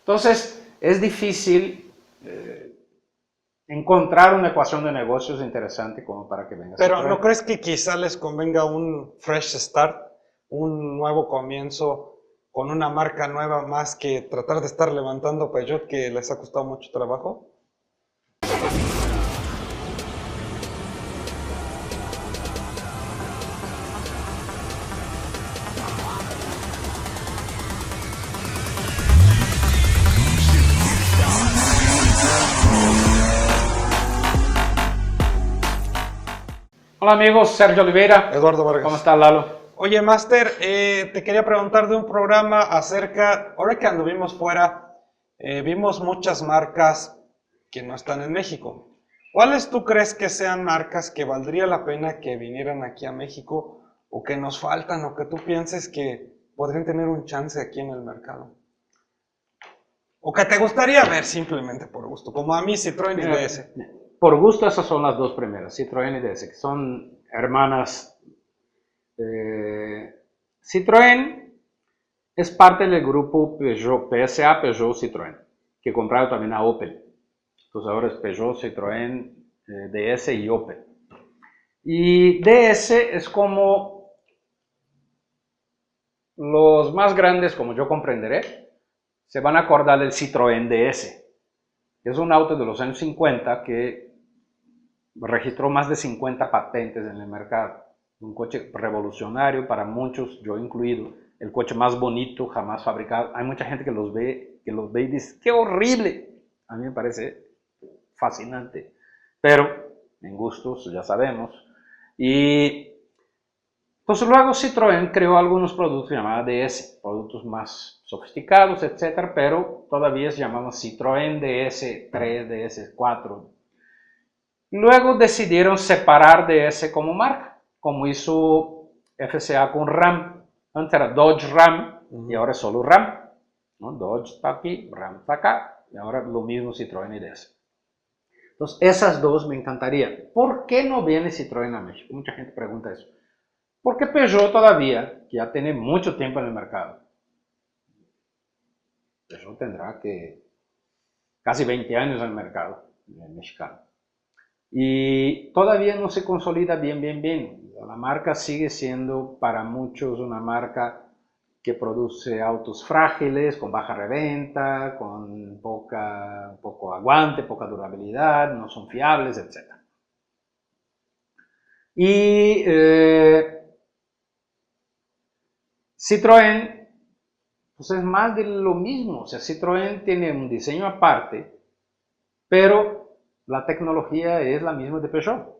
Entonces, es difícil encontrar una ecuación de negocios interesante como para que venga Pero ¿no Citroën. crees que quizá les convenga un fresh start, un nuevo comienzo con una marca nueva más que tratar de estar levantando Peugeot que les ha costado mucho trabajo? Hola amigos, Sergio Oliveira. Eduardo ¿Cómo Vargas. está Lalo? Oye, Master, te quería preguntar de un programa acerca, ahora que anduvimos fuera, vimos muchas marcas que no están en México. ¿Cuáles tú crees que sean marcas que valdría la pena que vinieran aquí a México o que nos faltan o que tú pienses que podrían tener un chance aquí en el mercado? O que te gustaría ver simplemente por gusto, como a mí Citroën y Mira, DS. por gusto esas son las dos primeras, Citroën y DS, que son hermanas. Citroën es parte del grupo Peugeot, PSA Peugeot Citroën, que compraron también a Opel. Entonces ahora es Peugeot, Citroën, DS y Opel. Y DS es como los más grandes, como yo comprenderé, se van a acordar del Citroën DS. Es un auto de los años 50 que registró más de 50 patentes en el mercado. Un coche revolucionario para muchos, yo incluido, el coche más bonito jamás fabricado. Hay mucha gente que los ve y dice, ¡qué horrible! A mí me parece fascinante, pero en gustos ya sabemos. Y entonces luego Citroën creó algunos productos llamados DS, productos más sofisticados, etcétera, pero todavía se llamaban Citroën DS3, DS4. Luego decidieron separar DS como marca, como hizo FCA con RAM. Antes era Dodge Ram y ahora es solo Ram, ¿no? Dodge está aquí, Ram está acá, y ahora lo mismo Citroën y DS. Entonces, esas dos me encantaría. ¿Por qué no viene Citroën a México? Mucha gente pregunta eso. Porque Peugeot todavía, que ya tiene mucho tiempo en el mercado, Peugeot tendrá que casi 20 años en el mercado mexicano. Y todavía no se consolida bien. La marca sigue siendo para muchos una marca que produce autos frágiles, con baja reventa, con poco aguante, poca durabilidad, no son fiables, etc. Y Citroën pues es más de lo mismo. O sea, Citroën tiene un diseño aparte, pero la tecnología es la misma de Peugeot.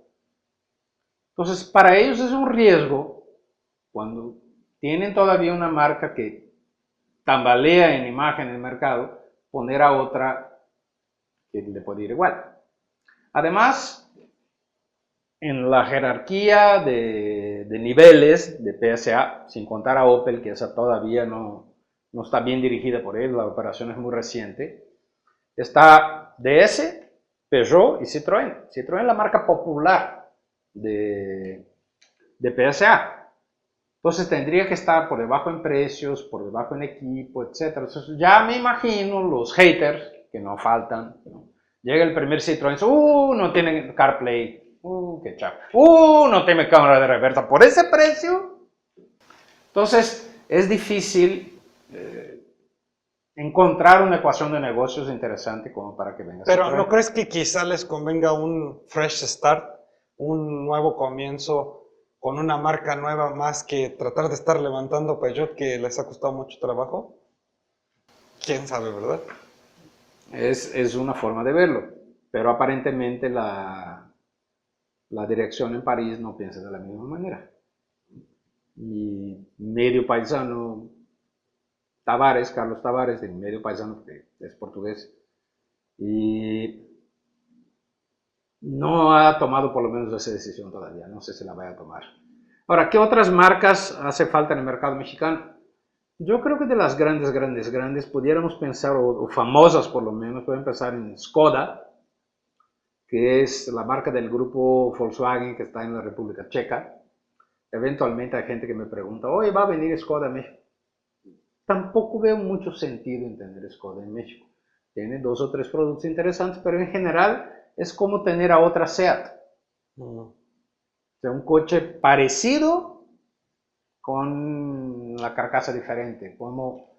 Entonces, para ellos es un riesgo cuando tienen todavía una marca que tambalea en imagen en el mercado, poner a otra que le puede ir igual. Además, en la jerarquía de niveles de PSA, sin contar a Opel, que esa todavía no está bien dirigida por él, la operación es muy reciente, está DS, Peugeot y Citroën. Citroën es la marca popular de PSA. Entonces tendría que estar por debajo en precios, por debajo en equipo, etc. Entonces ya me imagino los haters, que no faltan, ¿no? Llega el primer Citroën, no tiene CarPlay, qué chafa, no tiene cámara de reversa, por ese precio. Entonces es difícil encontrar una ecuación de negocios interesante como para que venga Pero ¿no Citroën. crees que quizá les convenga un fresh start, un nuevo comienzo con una marca nueva más que tratar de estar levantando Peugeot que les ha costado mucho trabajo? ¿Quién sabe, verdad? Es una forma de verlo, pero aparentemente la dirección en París no piensa de la misma manera. Mi medio paisano Tavares, Carlos Tavares, de mi medio paisano que es portugués, y no ha tomado por lo menos esa decisión todavía, no sé si la vaya a tomar. Ahora, ¿qué otras marcas hace falta en el mercado mexicano? Yo creo que de las grandes, pudiéramos pensar, o famosas por lo menos, pueden pensar en Skoda, que es la marca del grupo Volkswagen que está en la República Checa. Eventualmente hay gente que me pregunta, oye, ¿va a venir Skoda a México? tampoco veo mucho sentido en tener Skoda en México. Tiene 2 o 3 productos interesantes, pero en general es como tener a otra SEAT. O sea, un coche parecido con la carcasa diferente. Como,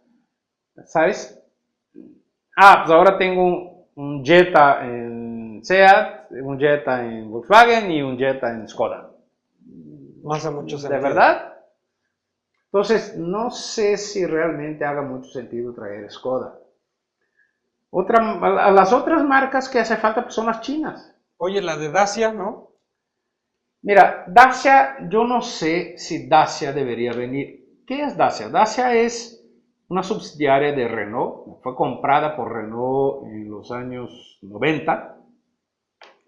¿sabes? Pues ahora tengo un Jetta en SEAT, un Jetta en Volkswagen y un Jetta en Skoda. No hace mucho sentido. ¿De verdad? Entonces, no sé si realmente haga mucho sentido traer Skoda. Las otras marcas que hace falta pues, son las chinas. Oye, la de Dacia, ¿no? Mira, Dacia, yo no sé si Dacia debería venir. ¿Qué es Dacia? Dacia es una subsidiaria de Renault. Fue comprada por Renault en los años 90.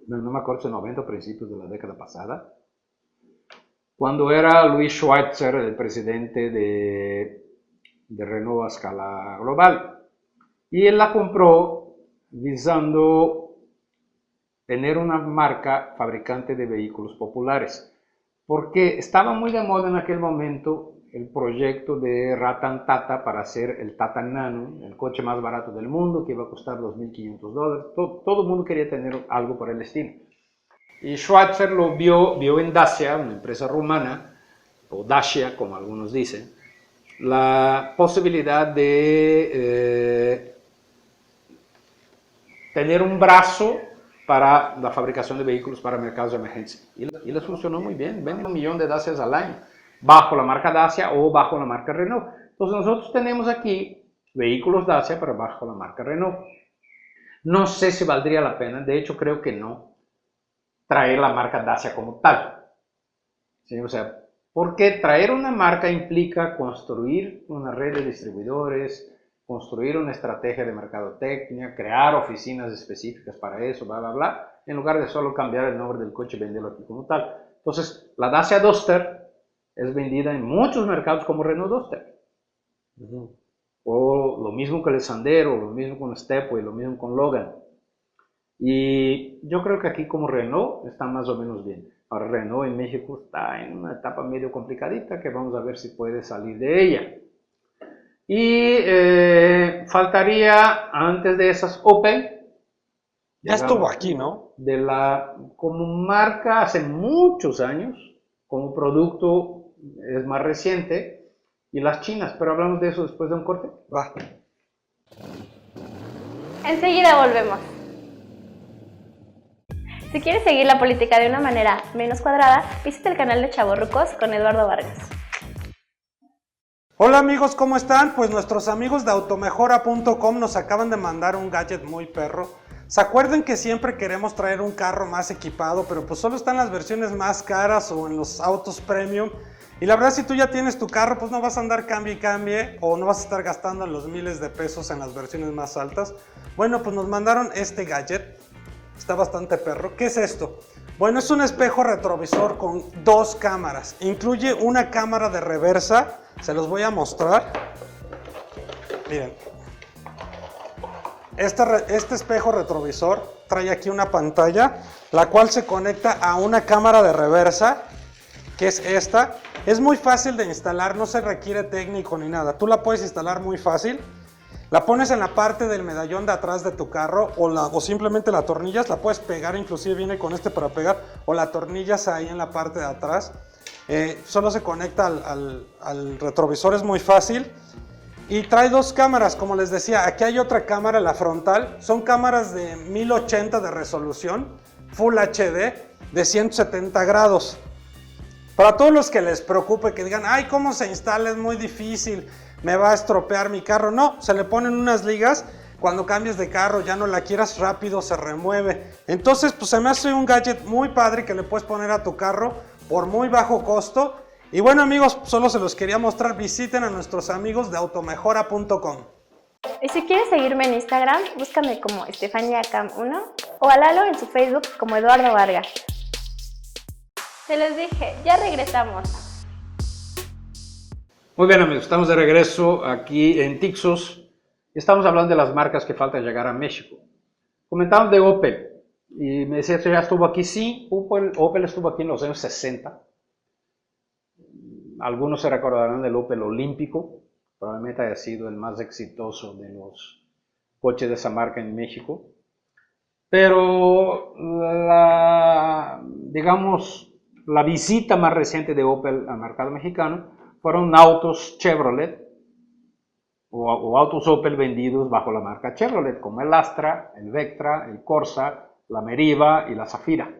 No me acuerdo si 90 o principios de la década pasada. Cuando era Louis Schweitzer el presidente de Renault a escala global. Y él la compró visando tener una marca fabricante de vehículos populares. Porque estaba muy de moda en aquel momento el proyecto de Ratan Tata para hacer el Tata Nano, el coche más barato del mundo, que iba a costar $2.500. Todo el mundo quería tener algo por el estilo. Y Schweitzer lo vio en Dacia, una empresa rumana, o Dacia, como algunos dicen, la posibilidad de tener un brazo para la fabricación de vehículos para mercados de emergencia. Y les funcionó muy bien, venden 1 millón de Dacias al año, bajo la marca Dacia o bajo la marca Renault. Entonces nosotros tenemos aquí vehículos Dacia, pero bajo la marca Renault. No sé si valdría la pena, de hecho creo que no, traer la marca Dacia como tal. ¿Sí? O sea, porque traer una marca implica construir una red de distribuidores, construir una estrategia de mercadotecnia, crear oficinas específicas para eso, bla, bla, bla, en lugar de solo cambiar el nombre del coche y venderlo aquí como tal. Entonces, la Dacia Duster es vendida en muchos mercados como Renault Duster. O lo mismo con el Sandero, lo mismo con el Stepway, lo mismo con Logan. Y yo creo que aquí como Renault está más o menos bien. Ahora Renault en México está en una etapa medio complicadita que vamos a ver si puede salir de ella. Y faltaría antes de esas Opel. Ya estuvo aquí, ¿no? Como marca hace muchos años, como producto es más reciente, y las chinas, pero hablamos de eso después de un corte. Va. Enseguida volvemos. Si quieres seguir la política de una manera menos cuadrada, visita el canal de Chavorrucos con Eduardo Vargas. Hola amigos, ¿cómo están? Pues nuestros amigos de automejora.com nos acaban de mandar un gadget muy perro. ¿Se acuerdan que siempre queremos traer un carro más equipado, pero pues solo están las versiones más caras o en los autos premium? Y la verdad, si tú ya tienes tu carro, pues no vas a andar cambie y cambie, o no vas a estar gastando los miles de pesos en las versiones más altas. Bueno, pues nos mandaron este gadget. Está bastante perro. ¿Qué es esto? Bueno, es un espejo retrovisor con 2 cámaras. Incluye una cámara de reversa. Se los voy a mostrar. Miren. Este espejo retrovisor trae aquí una pantalla, la cual se conecta a una cámara de reversa, que es esta. Es muy fácil de instalar, no se requiere técnico ni nada. Tú la puedes instalar muy fácil. La pones en la parte del medallón de atrás de tu carro o simplemente la atornillas, la puedes pegar, inclusive viene con este para pegar, o la atornillas ahí en la parte de atrás. Solo se conecta al retrovisor, es muy fácil. Y trae 2 cámaras, como les decía, aquí hay otra cámara, la frontal. Son cámaras de 1080 de resolución, Full HD, de 170 grados. Para todos los que les preocupe, que digan, ay, ¿cómo se instala? Es muy difícil, me va a estropear mi carro. No, se le ponen unas ligas, cuando cambies de carro, ya no la quieras, rápido se remueve. Entonces, pues se me hace un gadget muy padre que le puedes poner a tu carro por muy bajo costo. Y bueno amigos, solo se los quería mostrar, visiten a nuestros amigos de automejora.com. Y si quieres seguirme en Instagram, búscame como EstefaniaCam1 o a Lalo en su Facebook como Eduardo Vargas. Se les dije, ya regresamos. Muy bien amigos, estamos de regreso aquí en Tixos. Estamos hablando de las marcas que faltan llegar a México. Comentamos de Opel y me decía que ya estuvo aquí. Sí, Opel estuvo aquí en los años 60. Algunos se recordarán del Opel Olímpico, probablemente haya sido el más exitoso de los coches de esa marca en México. Pero digamos, la visita más reciente de Opel al mercado mexicano fueron autos Chevrolet o autos Opel vendidos bajo la marca Chevrolet, como el Astra, el Vectra, el Corsa, la Meriva y la Zafira.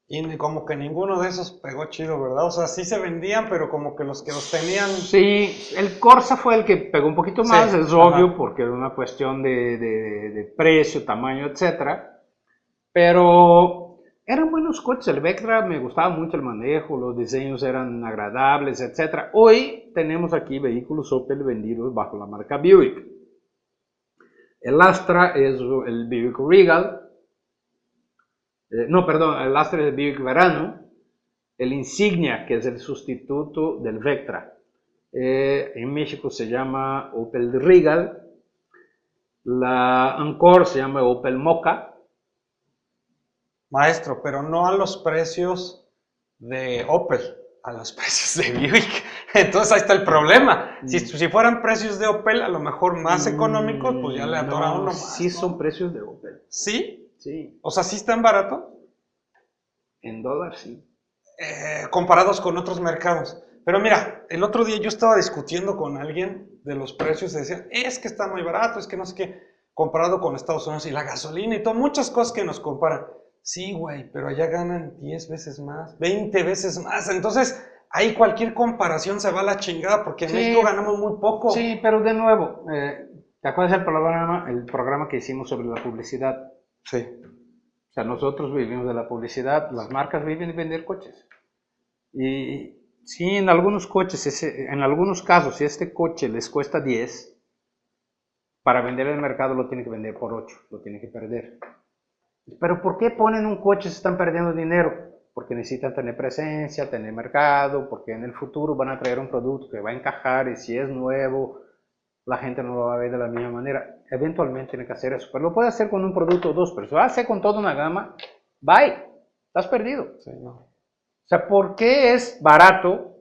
Y como que ninguno de esos pegó chido, ¿verdad? O sea, sí se vendían, pero como que los tenían... Sí, el Corsa fue el que pegó un poquito más, Sí, es obvio, ajá. porque era una cuestión de precio, tamaño, etcétera. Pero eran buenos coches, el Vectra me gustaba mucho el manejo, los diseños eran agradables, etcétera. Hoy tenemos aquí vehículos Opel vendidos bajo la marca Buick. El Astra es el Buick Regal. No, perdón, el Astra es el Buick Verano, el Insignia, que es el sustituto del Vectra. En México se llama Opel Regal, la Encore se llama Opel Mokka. Maestro, pero no a los precios de Opel, a los precios de Buick. Entonces ahí está el problema. Si fueran precios de Opel, a lo mejor más económicos, pues ya le atora uno más. Sí, ¿no? son precios de Opel. ¿Sí? Sí, O sea, ¿sí están baratos? en dólares sí. Comparados con otros mercados. Pero mira, el otro día yo estaba discutiendo con alguien de los precios y decían, es que está muy barato, es que no sé qué, comparado con Estados Unidos y la gasolina y todo, muchas cosas que nos comparan. Sí, güey, pero allá ganan 10 veces más, 20 veces más. Entonces, ahí cualquier comparación se va a la chingada porque en México ganamos muy poco. Sí, pero de nuevo, ¿te acuerdas el programa que hicimos sobre la publicidad? Sí. O sea, nosotros vivimos de la publicidad, las marcas viven de vender coches. Y sí, en algunos coches, en algunos casos, si este coche les cuesta 10, para vender en el mercado lo tiene que vender por 8, lo tiene que perder. Pero ¿por qué ponen un coche si están perdiendo dinero? Porque necesitan tener presencia, tener mercado, porque en el futuro van a traer un producto que va a encajar y si es nuevo, la gente no lo va a ver de la misma manera. Eventualmente tiene que hacer eso, pero lo puede hacer con un producto o dos, pero si lo hace con toda una gama, bye, estás perdido. Sí, no. O sea, ¿por qué es barato?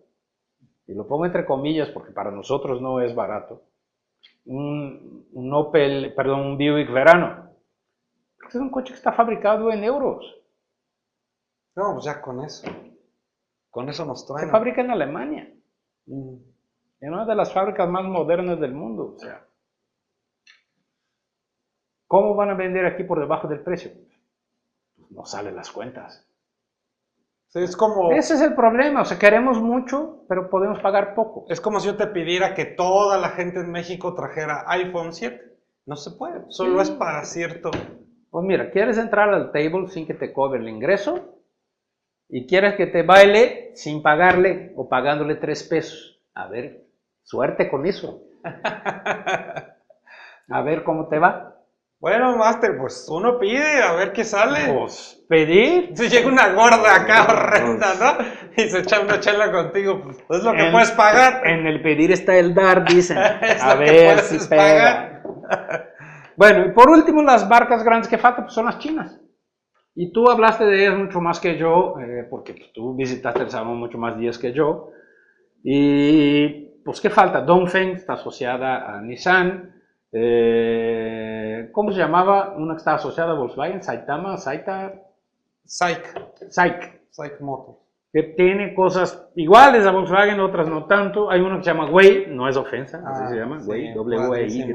Y lo pongo entre comillas porque para nosotros no es barato. Un Buick Verano. Es un coche que está fabricado en euros. No, pues ya con eso. Con eso nos Se traen. fabrica en Alemania. En una de las fábricas más modernas del mundo. O sea, ¿cómo van a vender aquí por debajo del precio? No salen las cuentas. Sí, es como... Ese es el problema. O sea, queremos mucho, pero podemos pagar poco. Es como si yo te pidiera que toda la gente en México trajera iPhone 7. No se puede. Solo es para cierto... Pues mira, ¿quieres entrar al table sin que te cobre el ingreso? Y quieres que te baile sin pagarle o pagándole 3 pesos. A ver, suerte con eso. A ver cómo te va. Bueno, Master, pues uno pide a ver qué sale. Pues, pedir. Si llega una gorda acá horrenda, ¿no? Y se echa una chela contigo, pues es lo que puedes pagar. En el pedir está el dar, dicen. Es A lo que ver puedes si pega. Bueno, y por último, las marcas grandes que faltan pues son las chinas. Y tú hablaste de ellas mucho más que yo, porque pues, tú visitaste el salón mucho más días que yo. Y pues, ¿qué falta? Dongfeng está asociada a Nissan. ¿Cómo se llamaba? Una que estaba asociada a Volkswagen, Psych Motors. que tiene cosas iguales a Volkswagen, otras no tanto. Hay uno que se llama Wei, no es ofensa, así se llama, sí, Wei, W-E-Y, padrísimo.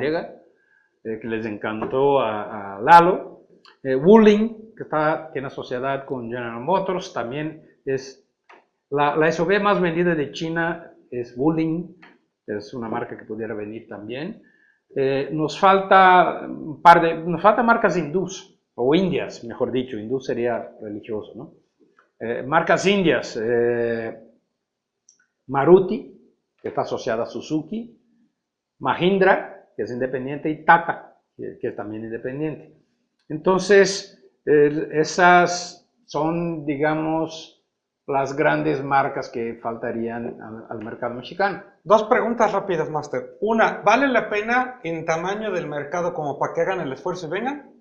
que les encantó a Lalo. Wuling, que tiene sociedad con General Motors, también es la SUV más vendida de China, es Wuling, es una marca que pudiera venir también. Nos falta marcas hindús, o indias, mejor dicho, hindú sería religioso, ¿no? Marcas indias, Maruti, que está asociada a Suzuki, Mahindra, que es independiente, y Tata, que es también independiente. Entonces, esas son, digamos, las grandes marcas que faltarían al mercado mexicano. 2 preguntas rápidas, Master. Una, ¿vale la pena en tamaño del mercado como para que hagan el esfuerzo y vengan?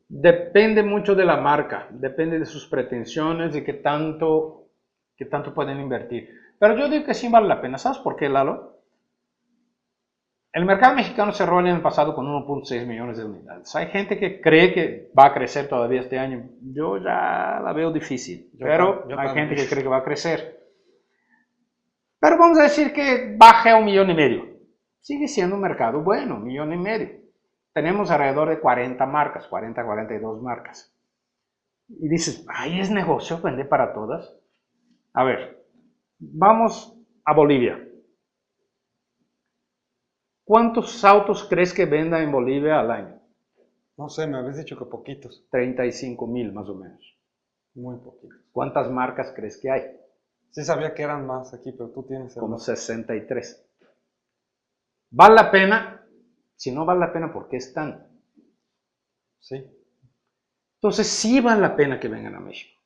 Depende mucho de la marca, depende de sus pretensiones, de qué tanto pueden invertir. Pero yo digo que sí vale la pena. ¿Sabes por qué, Lalo? El mercado mexicano cerró el año pasado con 1.6 millones de unidades. Hay gente que cree que va a crecer todavía este año. Yo ya la veo difícil, pero hay gente que cree que va a crecer. Pero vamos a decir que baje a 1,5 millones. Sigue siendo un mercado bueno, 1,5 millones. Tenemos alrededor de 40 marcas, 40, 42 marcas. Y dices, ahí es negocio vender para todas. A ver, vamos a Bolivia. ¿Cuántos autos crees que venda en Bolivia al año? No sé, me habías dicho que poquitos. 35,000 más o menos. Muy poquitos. ¿Cuántas marcas crees que hay? Sí sabía que eran más aquí, pero tú tienes el Como dato. 63. ¿Vale la pena? Si no vale la pena, ¿por qué están? Sí. Entonces sí vale la pena que vengan a México.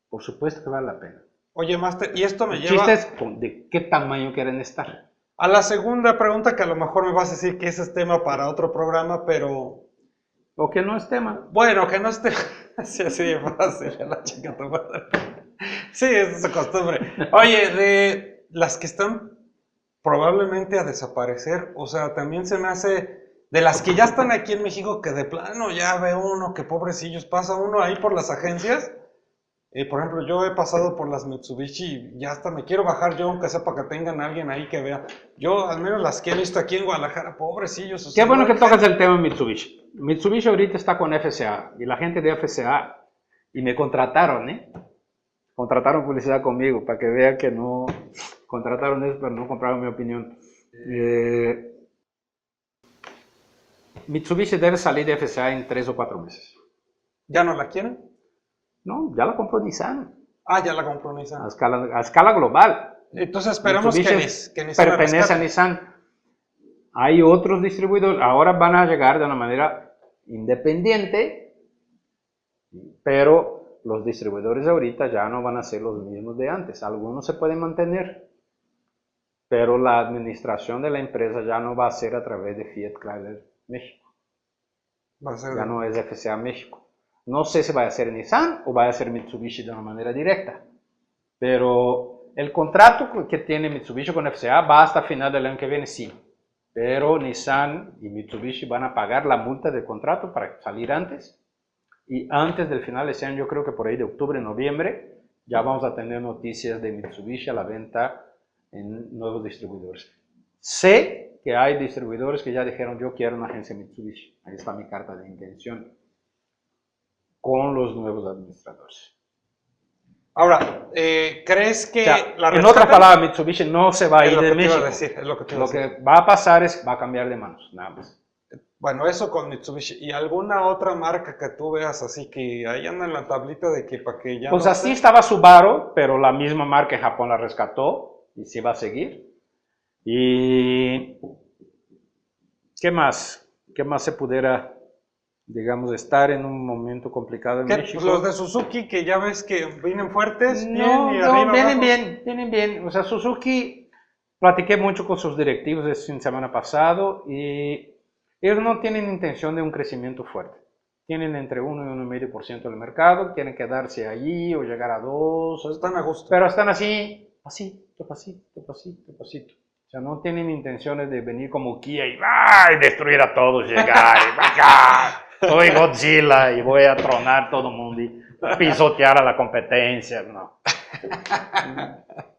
Por supuesto que vale la pena. Oye, Master, y esto me El lleva chiste es de qué tamaño quieren estar. a la segunda pregunta, que a lo mejor me vas a decir que ese es tema para otro programa, pero O que no es tema. bueno, que no esté así de fácil, la chica tu madre. Sí, es su costumbre. Oye, de las que están probablemente a desaparecer, o sea, también se me hace, de las que ya están aquí en México, que de plano ya ve uno, que pobrecillos, pasa uno ahí por las agencias. Por ejemplo, yo he pasado por las Mitsubishi y ya hasta me quiero bajar yo, aunque sepa que tengan alguien ahí que vea. Yo, al menos las que he visto aquí en Guadalajara, pobrecillos. O Qué sea, bueno no que hay tocas gente- el tema de Mitsubishi. Mitsubishi ahorita está con FCA y la gente de FCA, y me contrataron, contrataron publicidad conmigo para que vean que no contrataron eso, pero no compraron mi opinión. Mitsubishi debe salir de FCA en 3 o 4 meses. ¿Ya no la quieren? No, ya la compró Nissan Ah, ya la compró Nissan. a escala global. Entonces esperemos Mitsubishi que Nissan la pertenece a rescate. Nissan. Hay otros distribuidores, ahora van a llegar de una manera independiente, pero los distribuidores de ahorita ya no van a ser los mismos de antes. Algunos se pueden mantener, pero la administración de la empresa ya no va a ser a través de Fiat Chrysler México. Va a ser Ya no es FCA México. No sé si va a ser Nissan o va a ser Mitsubishi de una manera directa, pero el contrato que tiene Mitsubishi con FCA va hasta final del año que viene, sí. Pero Nissan y Mitsubishi van a pagar la multa del contrato para salir antes. Y antes del final de ese año, yo creo que por ahí de octubre, noviembre, ya vamos a tener noticias de Mitsubishi a la venta en nuevos distribuidores. Sé que hay distribuidores que ya dijeron, yo quiero una agencia Mitsubishi. Ahí está mi carta de intención con los nuevos administradores. Ahora, ¿crees que O sea, la en rescatan? otras palabras, Mitsubishi no se va a Es ir lo de que te iba a México. decir, es lo que te iba a Lo decir. que va a pasar es, va a cambiar de manos, nada más. Bueno, eso con Mitsubishi. ¿Y alguna otra marca que tú veas así que ahí anda en la tablita de que para que ya Pues no así esté? estaba Subaru, pero la misma marca en Japón la rescató y sí va a seguir. Y ¿qué más? ¿Qué más se pudiera, digamos, estar en un momento complicado en ¿Qué? México? Los de Suzuki, que ya ves que vienen fuertes, bien No, y no, arriba vienen abajo. bien, vienen bien. O sea, Suzuki, platiqué mucho con sus directivos el fin de semana pasado y ellos no tienen intención de un crecimiento fuerte. Tienen entre 1 y 1,5% del mercado, quieren quedarse allí o llegar a 2, Están a gusto. pero están así, pasito, pasito, pasito, pasito. O sea, no tienen intenciones de venir como Kia y destruir a todos, llegar y acá. Soy Godzilla y voy a tronar todo el mundo y pisotear a la competencia. No.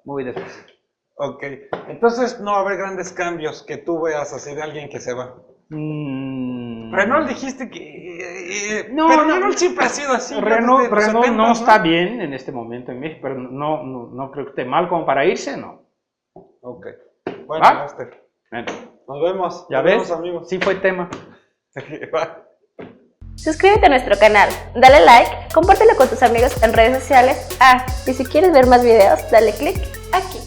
Muy despacito. Ok. Entonces no va a haber grandes cambios que tú veas así de alguien que se va. Renault dijiste que... No, pero no, Renault siempre ha sido así. ya Renault, desde los Renault 70s, no está bien en este momento en México, pero no creo que esté mal como para irse, no. Ok. Bueno, ¿Va? Master. Bueno, Nos vemos. ¿ya Nos ves? vemos, amigos. Sí fue tema. Bye. Suscríbete a nuestro canal, dale like, compártelo con tus amigos en redes sociales. Ah, y si quieres ver más videos, dale click aquí.